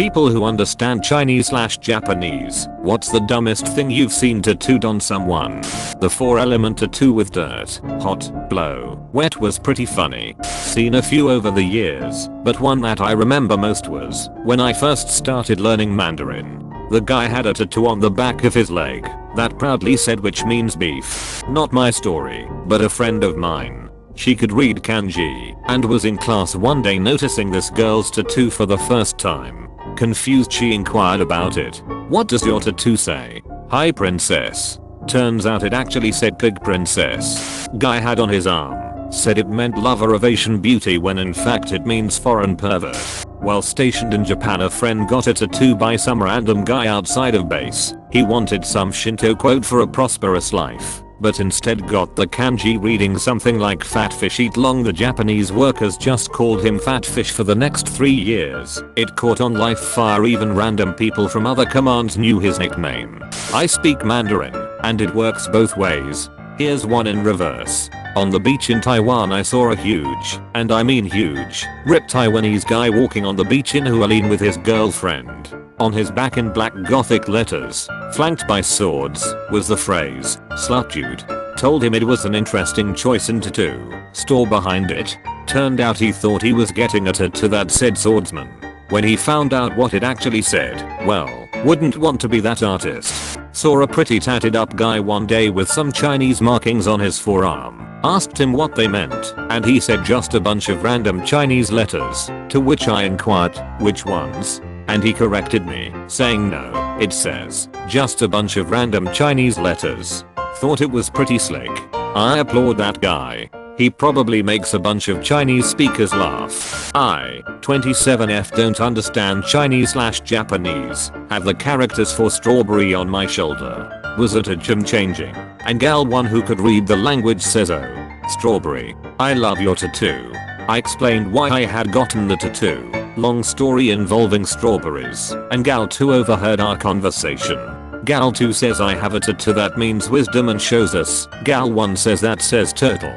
People who understand Chinese/Japanese, what's the dumbest thing you've seen tattooed on someone? The 4-element tattoo with dirt, hot, blow, wet was pretty funny. Seen a few over the years, but one that I remember most was when I first started learning Mandarin. The guy had a tattoo on the back of his leg that proudly said which means beef. Not my story, but a friend of mine. She could read kanji and was in class one day noticing this girl's tattoo for the first time. Confused, she inquired about it. "What does your tattoo say?" "Hi princess." Turns out it actually said pig princess. Guy had on his arm. Said it meant lover of Asian beauty when in fact it means foreign pervert. While stationed in Japan, a friend got a tattoo by some random guy outside of base. He wanted some Shinto quote for a prosperous life, but instead got the kanji reading something like "fat fish eat long." The Japanese workers just called him Fat Fish for the next 3 years. It caught on live fire. Even random people from other commands knew his nickname. I speak Mandarin, and it works both ways. Here's one in reverse. On the beach in Taiwan, I saw a huge, and I mean huge, ripped Taiwanese guy walking on the beach in Hualien with his girlfriend. On his back in black Gothic letters, flanked by swords, was the phrase, "Slut Jude." Told him it was an interesting choice in tattoo store behind it. Turned out he thought he was getting a tattoo that said swordsman. When he found out what it actually said, well, wouldn't want to be that artist. Saw a pretty tatted up guy one day with some Chinese markings on his forearm. Asked him what they meant, and he said just a bunch of random Chinese letters, to which I inquired, "Which ones?" And he corrected me, saying no, it says, just a bunch of random Chinese letters. Thought it was pretty slick. I applaud that guy. He probably makes a bunch of Chinese speakers laugh. I, 27F, don't understand Chinese/Japanese. Have the characters for strawberry on my shoulder. Was at a gym changing, and gal one who could read the language says, "Oh, strawberry, I love your tattoo." I explained why I had gotten the tattoo. Long story involving strawberries, and gal 2 overheard our conversation. Gal 2 says I have a tattoo that means wisdom and shows us. Gal 1 says that says turtle.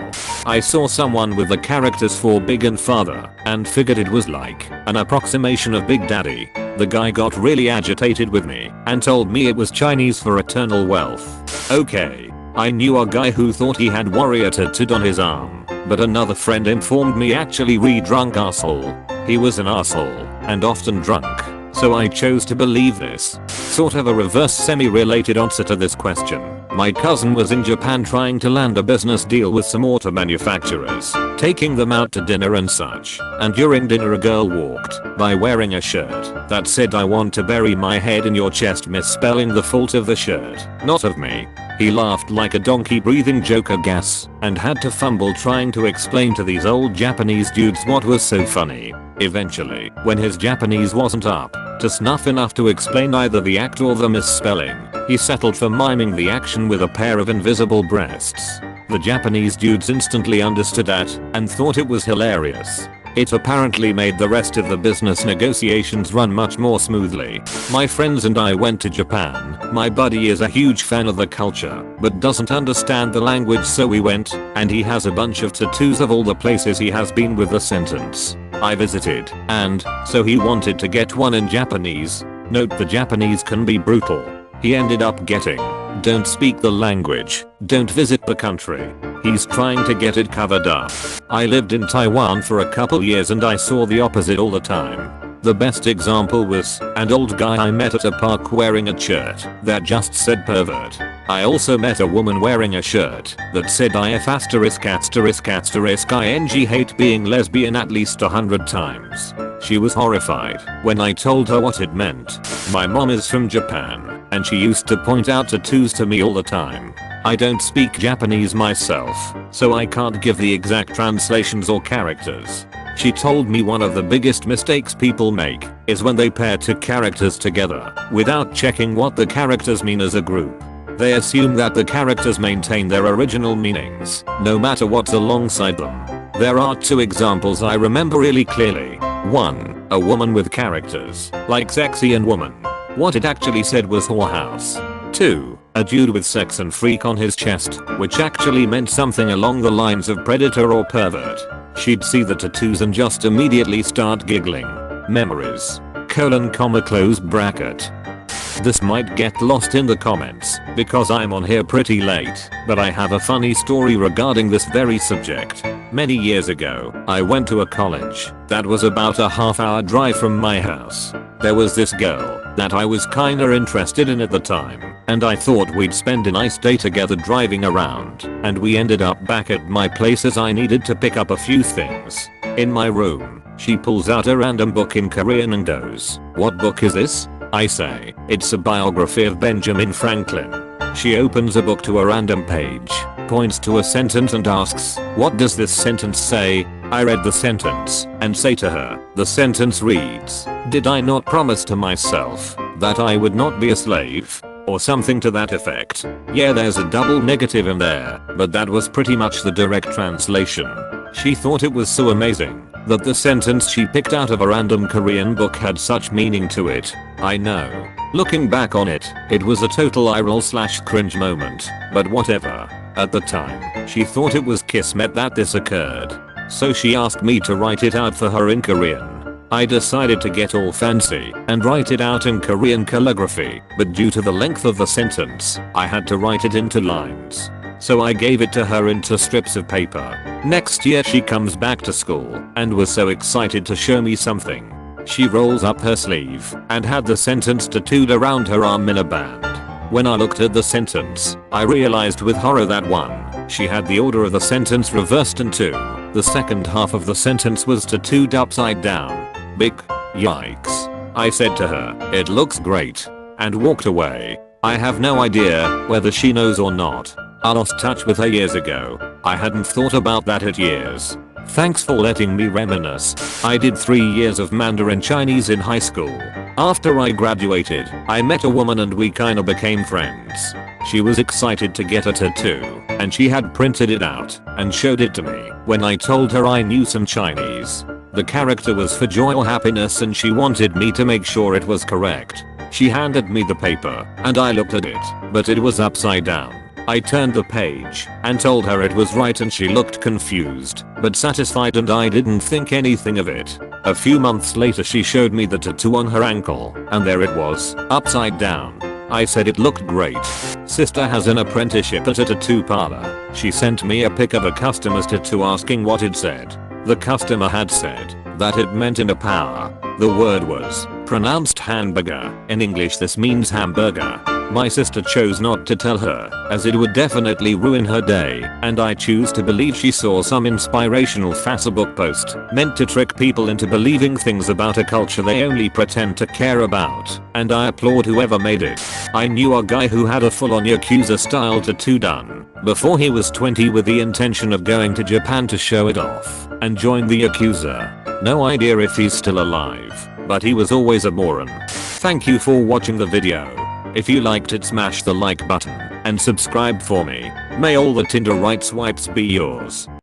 I saw someone with the characters for big and father and figured it was like an approximation of Big Daddy. The guy got really agitated with me and told me it was Chinese for eternal wealth. Okay, I knew a guy who thought he had warrior tattooed on his arm, but another friend informed me actually read drunk asshole. He was an asshole and often drunk. So I chose to believe this. Sort of a reverse semi-related answer to this question. My cousin was in Japan trying to land a business deal with some auto manufacturers, taking them out to dinner and such, and during dinner a girl walked by wearing a shirt that said "I want to bury my head in your chest," misspelling the fault of the shirt, not of me. He laughed like a donkey breathing Joker gas and had to fumble trying to explain to these old Japanese dudes what was so funny. Eventually, when his Japanese wasn't up to snuff enough to explain either the act or the misspelling, he settled for miming the action with a pair of invisible breasts. The Japanese dudes instantly understood that and thought it was hilarious. It apparently made the rest of the business negotiations run much more smoothly. My friends and I went to Japan. My buddy is a huge fan of the culture, but doesn't understand the language, so we went, and he has a bunch of tattoos of all the places he has been with the sentence "I visited," and so he wanted to get one in Japanese. Note the Japanese can be brutal. He ended up getting "Don't speak the language, don't visit the country." He's trying to get it covered up. I lived in Taiwan for a couple years and I saw the opposite all the time. The best example was an old guy I met at a park wearing a shirt that just said pervert. I also met a woman wearing a shirt that said "IF asterisk asterisk asterisk ing hate being lesbian" at least 100 times. She was horrified when I told her what it meant. My mom is from Japan, and she used to point out tattoos to me all the time. I don't speak Japanese myself, so I can't give the exact translations or characters. She told me one of the biggest mistakes people make is when they pair 2 characters together without checking what the characters mean as a group. They assume that the characters maintain their original meanings, no matter what's alongside them. There are 2 examples I remember really clearly. 1. A woman with characters like sexy and woman. What it actually said was whorehouse. 2. A dude with sex and freak on his chest, which actually meant something along the lines of predator or pervert. She'd see the tattoos and just immediately start giggling. Memories. colon comma close bracket. This might get lost in the comments because I'm on here pretty late, but I have a funny story regarding this very subject. Many years ago, I went to a college that was about a half-hour drive from my house. There was this girl that I was kinda interested in at the time, and I thought we'd spend a nice day together driving around, and we ended up back at my place as I needed to pick up a few things. In my room, she pulls out a random book in Korean and goes, "What book is this?" I say, "It's a biography of Benjamin Franklin." She opens a book to a random page, points to a sentence and asks, "What does this sentence say?" I read the sentence and say to her, "The sentence reads, did I not promise to myself that I would not be a slave?" Or something to that effect. Yeah, there's a double negative in there, but that was pretty much the direct translation. She thought it was so amazing that the sentence she picked out of a random Korean book had such meaning to it. I know. Looking back on it, it was a total eye roll / cringe moment, but whatever. At the time, she thought it was kismet that this occurred. So she asked me to write it out for her in Korean. I decided to get all fancy and write it out in Korean calligraphy, but due to the length of the sentence, I had to write it into lines. So I gave it to her into strips of paper. Next year she comes back to school and was so excited to show me something. She rolls up her sleeve and had the sentence tattooed around her arm in a band. When I looked at the sentence, I realized with horror that 1. She had the order of the sentence reversed, and 2. The second half of the sentence was tattooed upside down. Big yikes. I said to her, "It looks great," and walked away. I have no idea whether she knows or not. I lost touch with her years ago. I hadn't thought about that at years. Thanks for letting me reminisce. I did 3 years of Mandarin Chinese in high school. After I graduated, I met a woman and we kinda became friends. She was excited to get a tattoo, and she had printed it out and showed it to me when I told her I knew some Chinese. The character was for joy or happiness, and she wanted me to make sure it was correct. She handed me the paper and I looked at it, but it was upside down. I turned the page and told her it was right, and she looked confused but satisfied, and I didn't think anything of it. A few months later she showed me the tattoo on her ankle, and there it was, upside down. I said it looked great. Sister has an apprenticeship at a tattoo parlor. She sent me a pic of a customer's tattoo asking what it said. The customer had said that it meant in a power. The word was pronounced hamburger. In English this means hamburger. My sister chose not to tell her, as it would definitely ruin her day, and I choose to believe she saw some inspirational Facebook post meant to trick people into believing things about a culture they only pretend to care about, and I applaud whoever made it. I knew a guy who had a full-on Yakuza style tattoo done before he was 20 with the intention of going to Japan to show it off and join the Yakuza. No idea if he's still alive, but he was always a moron. Thank you for watching the video. If you liked it, smash the like button and subscribe for me. May all the Tinder right swipes be yours.